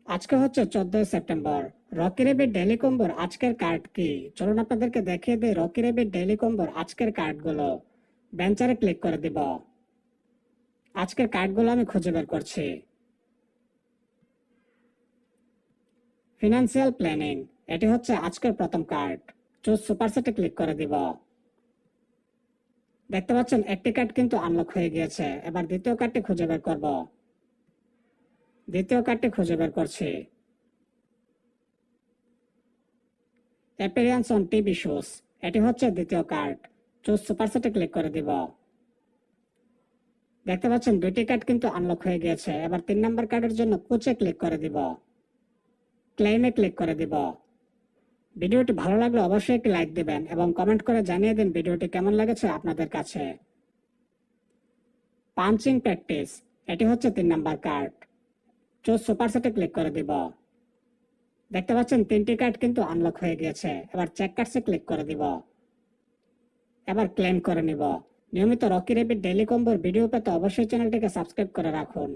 আজকে হচ্ছে 14 September. Rocky rabbit daily কম্বোর আজকের কার্ড কি? চলুন আপনাদেরকে দেখিয়ে দিই রকি রেবিট ডেইলি কম্বোর আজকের কার্ডগুলো। বেঞ্চারে ক্লিক করে দিব। আজকের কার্ডগুলো আমি খুঁজে বের করছি। ফিনান্সিয়াল প্ল্যানিং, এটি হচ্ছে আজকের প্রথম কার্ড। চুজ সুপারসেটে ক্লিক করে দিব। দেখতে পাচ্ছেন একটি কার্ড কিন্তু আনলক হয়ে গিয়েছে। এবার দ্বিতীয় কার্ডটি খুঁজে বের করব। দ্বিতীয় কার্ডটি খুঁজে বের করছি। অ্যাপিয়ারেন্স অন টিভি শোস, এটি হচ্ছে দ্বিতীয় কার্ড। চুজ সুপারসেটে ক্লিক করে দিব। দেখতে পাচ্ছেন দুইটি কার্ড কিন্তু আনলক হয়ে গিয়েছে। এবার 3 নম্বর কার্ডের জন্য কোচে ক্লিক করে দিব। ক্লেইমে ক্লিক করে দিব। ভিডিওটি ভালো লাগলে অবশ্যই একটি লাইক দিবেন এবং কমেন্ট করে জানিয়ে দিন ভিডিওটি কেমন লেগেছে আপনাদের কাছে। পাঞ্চিং প্র্যাকটিস, এটি হচ্ছে 3 নম্বর কার্ড। চুজ সুপারসেটে ক্লিক করে দিব। দেখতে পাচ্ছেন 3টি কার্ড কিন্তু আনলক হয়ে গিয়েছে। এবার চেক কার্ডসে ক্লিক করে দিব। এবার ক্লেম করে নিব। নিয়মিত রকি রেবিট ডেইলি কম্বোর ভিডিও পেতে অবশ্যই চ্যানেলটিকে সাবস্ক্রাইব করে রাখুন।